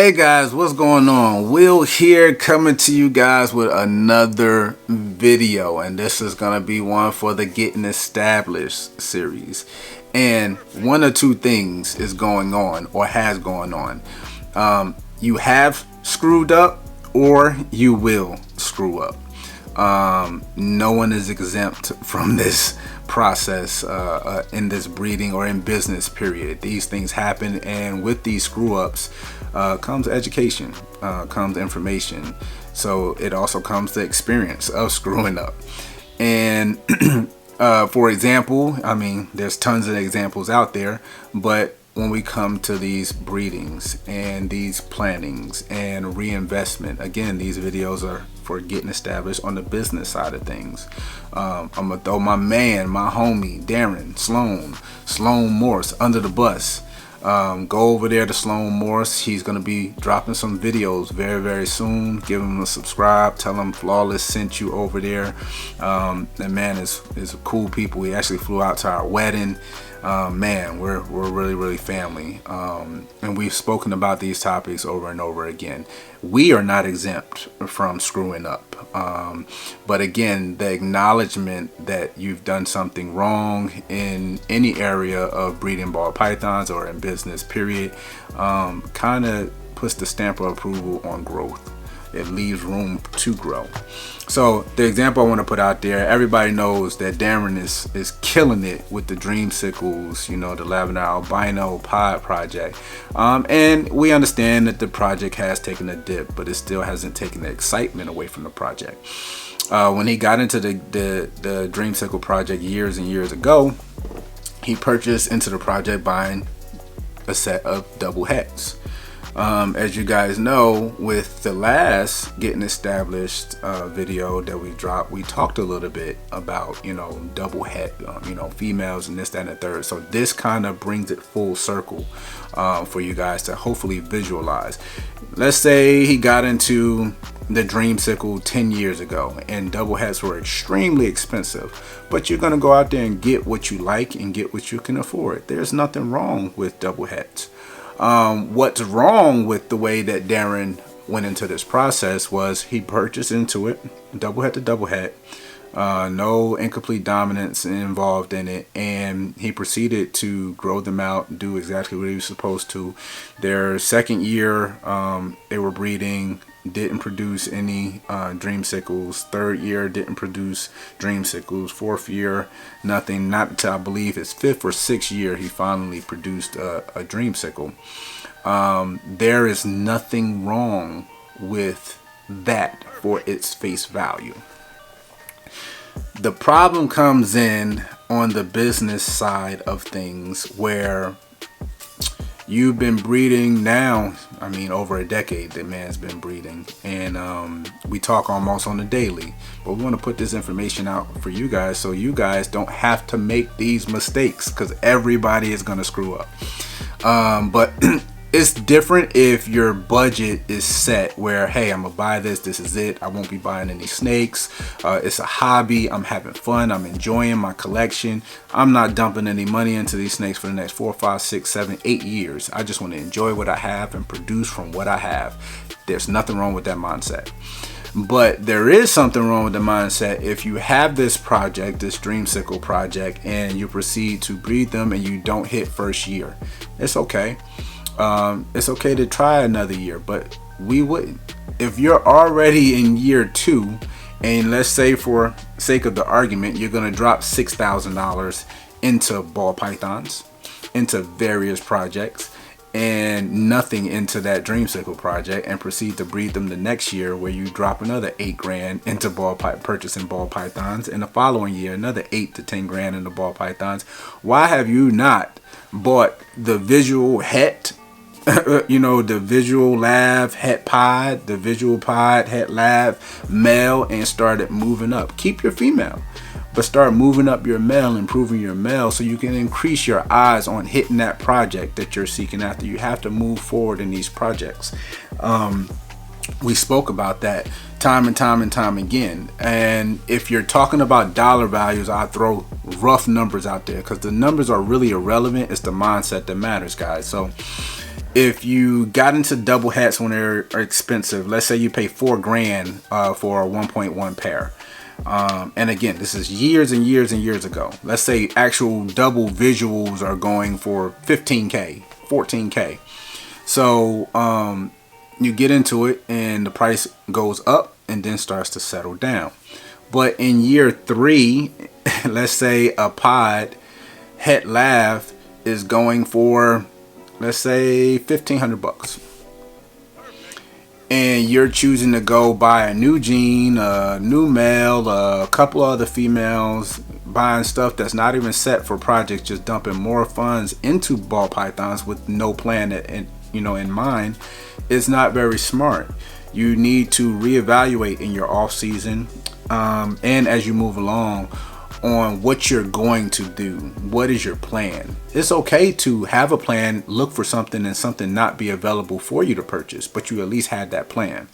Hey guys, what's going on? Will here, coming to you guys with another video, and this is gonna be one for the Getting Established series. And one or two things is going on or has gone on. You have screwed up or you will screw up. No one is exempt from this process in this breeding or in business period. These things happen, and with these screw ups comes education, comes information. So it also comes the experience of screwing up. And for example, I mean, there's tons of examples out there, but when we come to these breedings and these plannings and reinvestment, again, these videos are for getting established on the business side of things. I'm gonna throw my man, my homie, Darren Sloan Morse under the bus. Go over there to Sloan Morse. He's gonna be dropping some videos very soon. Give him a subscribe. Tell him Flawless sent you over there. That man is cool people. He actually flew out to our wedding. Man, we're really family, and we've spoken about these topics over and over again. We are not exempt from screwing up, but again, the acknowledgement that you've done something wrong in any area of breeding ball pythons or in business period kind of puts the stamp of approval on growth. It leaves room to grow. So the example I want to put out there, everybody knows that Darren is killing it with the Dreamsicles, you know, the Lavender Albino Pod project. And we understand that the project has taken a dip, but it still hasn't taken the excitement away from the project. When he got into the Dreamsicle project years and years ago, he purchased into the project buying a set of double heads. As you guys know, with the last Getting Established video that we dropped, we talked a little bit about, you know, double head, you know, females and this, that, and the third. So this kind of brings it full circle for you guys to hopefully visualize. Let's say he got into the Dreamsicle 10 years ago and double heads were extremely expensive, but you're going to go out there and get what you like and get what you can afford. There's nothing wrong with double heads. What's wrong with the way that Darren went into this process was he purchased into it, double head to double head, no incomplete dominance involved in it, and he proceeded to grow them out, do exactly what he was supposed to. Their second year, they were breeding, didn't produce any Dreamsicles. Third year, didn't produce Dreamsicles. Fourth year, nothing. Not until I believe his fifth or sixth year, he finally produced a Dreamsicle. There is nothing wrong with that for its face value. The problem comes in on the business side of things where you've been breeding now, I mean, over a decade the man's been breeding, and we talk almost on a daily, but we want to put this information out for you guys so you guys don't have to make these mistakes, because everybody is going to screw up. But it's different if your budget is set where, hey, I'm gonna buy this is it, I won't be buying any snakes, it's a hobby, I'm having fun, I'm enjoying my collection, I'm not dumping any money into these snakes for the next 4, 5, 6, 7, 8 years. I just want to enjoy what I have and produce from what I have. There's nothing wrong with that mindset. But there is something wrong with the mindset if you have this project, this Dreamsicle project, and you proceed to breed them and you don't hit first year. It's okay. It's okay to try another year, but we wouldn't. If you're already in year 2, and let's say for sake of the argument, you're going to drop $6,000 into ball pythons, into various projects, and nothing into that Dreamsicle project, and proceed to breed them the next year, where you drop another $8,000 into purchasing ball pythons, and the following year another $8,000 to $10,000 into ball pythons. Why have you not bought the visual het? You know, the visual lav het pod, the visual pod het lav male, and started moving up? Keep your female, but start moving up your male, improving your male, so you can increase your eyes on hitting that project that you're seeking after. You have to move forward in these projects. We spoke about that time and time again. And if you're talking about dollar values, I throw rough numbers out there because the numbers are really irrelevant. It's the mindset that matters, guys. So if you got into double hats when they're expensive, let's say you pay $4,000 for a 1.1 pair. And again, this is years and years and years ago. Let's say actual double visuals are going for 15K, 14K. So you get into it and the price goes up and then starts to settle down. But in year 3, let's say a pod Het Lav is going for, let's say, $1,500, and you're choosing to go buy a new jean, a new male, a couple other females, buying stuff that's not even set for projects, just dumping more funds into ball pythons with no plan in mind, is not very smart. You need to reevaluate in your off season, and as you move along, on what you're going to do. What is your plan? It's okay to have a plan, look for something, and something not be available for you to purchase, but you at least had that plan.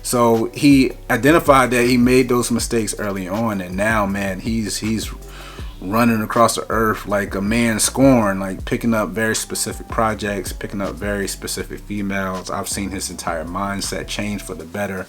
So he identified that he made those mistakes early on, and now, man, he's running across the earth like a man scorned, like picking up very specific projects, picking up very specific females. I've seen his entire mindset change for the better.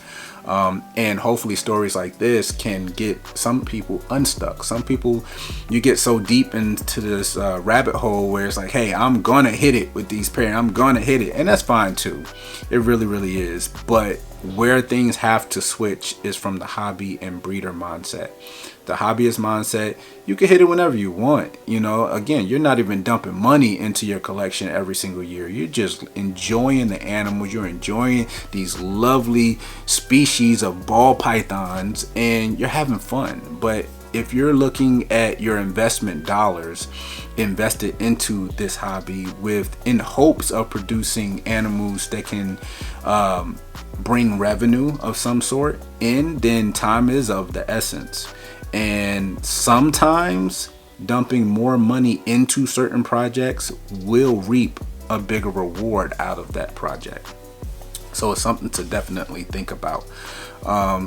And hopefully stories like this can get some people unstuck. Some people, you get so deep into this rabbit hole where it's like, hey, I'm gonna hit it with these pairs, I'm gonna hit it, and that's fine too. It really, really is. But where things have to switch is from the hobby and breeder mindset. The hobbyist mindset, you can hit it whenever you want. You know, again, you're not even dumping money into your collection every single year. You're just enjoying the animals. You're enjoying these lovely species of ball pythons, and you're having fun. But if you're looking at your investment dollars invested into this hobby in hopes of producing animals that can bring revenue of some sort in, then time is of the essence. And sometimes dumping more money into certain projects will reap a bigger reward out of that project. So it's something to definitely think about.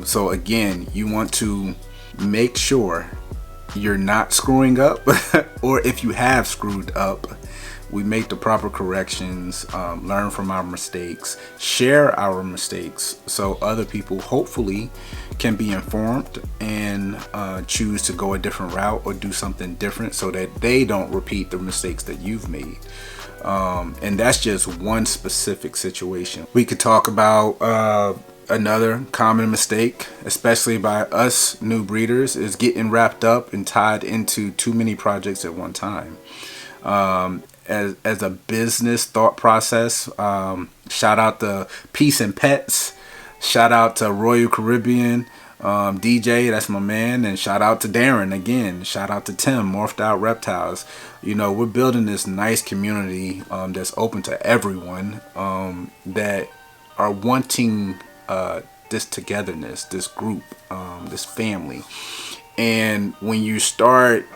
So again, you want to make sure you're not screwing up, or if you have screwed up, we make the proper corrections, learn from our mistakes, share our mistakes, so other people hopefully can be informed and choose to go a different route or do something different so that they don't repeat the mistakes that you've made. And that's just one specific situation. We could talk about another common mistake, especially by us new breeders, is getting wrapped up and tied into too many projects at one time. As a business thought process, shout out to Peace and Pets, shout out to Royal Caribbean, DJ, that's my man, and shout out to Darren again, shout out to Tim, Morphed Out Reptiles. You know, we're building this nice community that's open to everyone, that are wanting this togetherness, this group, this family. And when you start,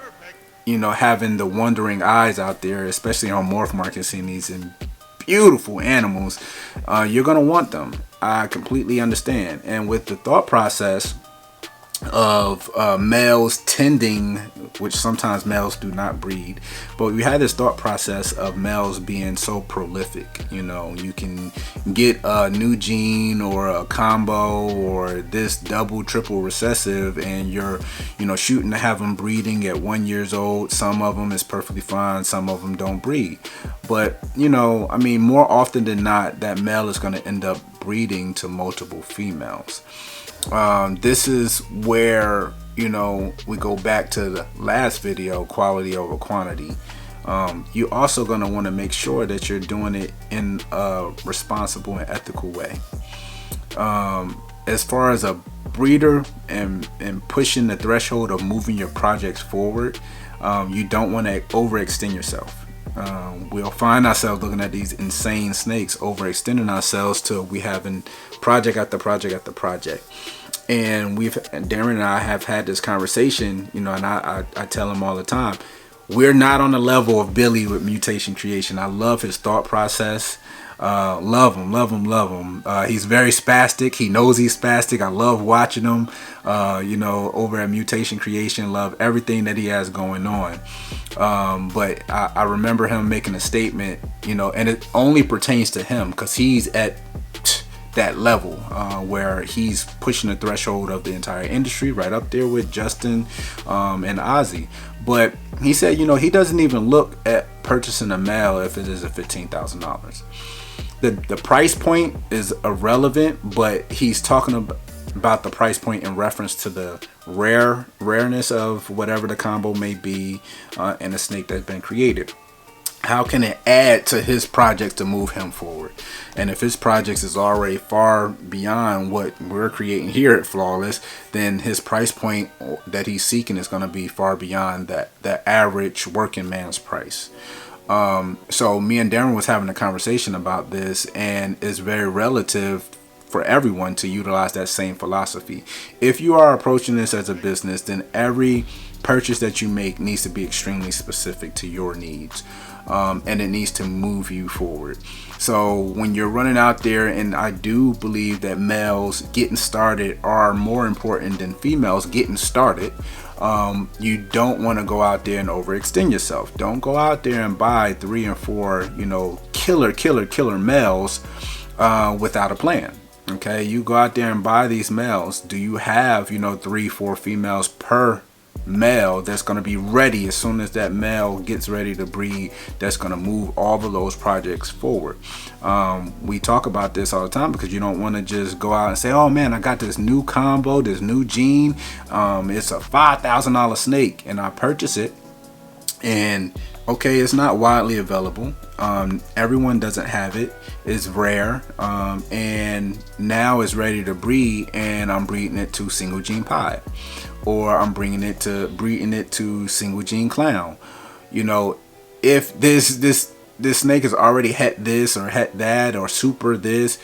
you know, having the wondering eyes out there, especially on Morph Market, seeing these beautiful animals, you're gonna want them. I completely understand. And with the thought process of males tending, which sometimes males do not breed, but we had this thought process of males being so prolific. You know, you can get a new gene or a combo or this double triple recessive, and you're, you know, shooting to have them breeding at 1 year old. Some of them is perfectly fine, some of them don't breed. But, you know, I mean, more often than not, that male is going to end up breeding to multiple females. This is where, you know, we go back to the last video, quality over quantity. You're also going to want to make sure that you're doing it in a responsible and ethical way. As far as a breeder and pushing the threshold of moving your projects forward, you don't want to overextend yourself. We'll find ourselves looking at these insane snakes, overextending ourselves till we having project after project after project. And Darren and I have had this conversation, you know, and I tell him all the time, we're not on the level of Billy with Mutation Creation. I love his thought process. Love him, love him, love him. He's very spastic. He knows he's spastic. I love watching him. Over at Mutation Creation, love everything that he has going on. But I remember him making a statement, and it only pertains to him because he's at that level where he's pushing the threshold of the entire industry, right up there with Justin and Ozzy. But he said, he doesn't even look at purchasing a male if it is a $15,000. The price point is irrelevant, but he's talking about the price point in reference to the rareness of whatever the combo may be and the snake that's been created. How can it add to his projects to move him forward? And if his projects is already far beyond what we're creating here at Flawless, then his price point that he's seeking is going to be far beyond the average working man's price. So me and Darren was having a conversation about this, and it's very relative for everyone to utilize that same philosophy. If you are approaching this as a business, then every purchase that you make needs to be extremely specific to your needs. And it needs to move you forward. So when you're running out there, and I do believe that males getting started are more important than females getting started, you don't want to go out there and overextend yourself. Don't go out there and buy 3 and 4, killer males without a plan. Okay, you go out there and buy these males. Do you have 3, 4 females per male that's going to be ready as soon as that male gets ready to breed, that's going to move all of those projects forward? We talk about this all the time because you don't want to just go out and say, oh man, I got this new combo, this new gene, it's a $5,000 snake, and I purchase it, and okay, it's not widely available. Everyone doesn't have it. It's rare, and now it's ready to breed, and I'm breeding it to single gene pied, or I'm breeding it to single gene clown. If this snake has already had this or had that or super this,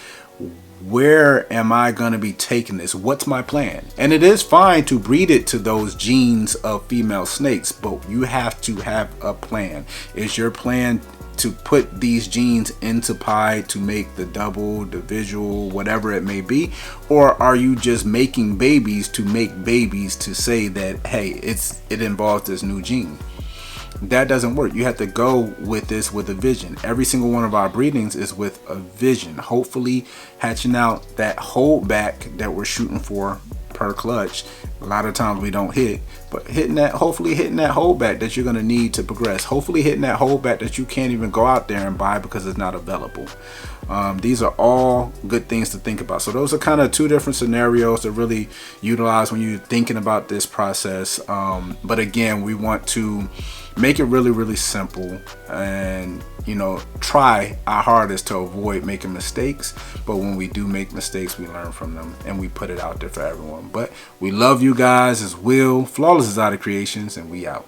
where am I going to be taking this? What's my plan? And it is fine to breed it to those genes of female snakes, but you have to have a plan. Is your plan to put these genes into pied to make the double, the visual, whatever it may be? Or are you just making babies to make babies to say that, hey, it involves this new gene? That doesn't work. You have to go with this with a vision. Every single one of our breedings is with a vision, hopefully hatching out that holdback that we're shooting for per clutch. A lot of times we don't hit, but hopefully hitting that holdback that you're going to need to progress, hopefully hitting that holdback that you can't even go out there and buy because it's not available. These are all good things to think about. So those are kind of 2 different scenarios to really utilize when you're thinking about this process. But again, we want to make it really, really simple, and try our hardest to avoid making mistakes. But when we do make mistakes, we learn from them and we put it out there for everyone. But we love you guys. As Will, Flawless is out of creations, and we out.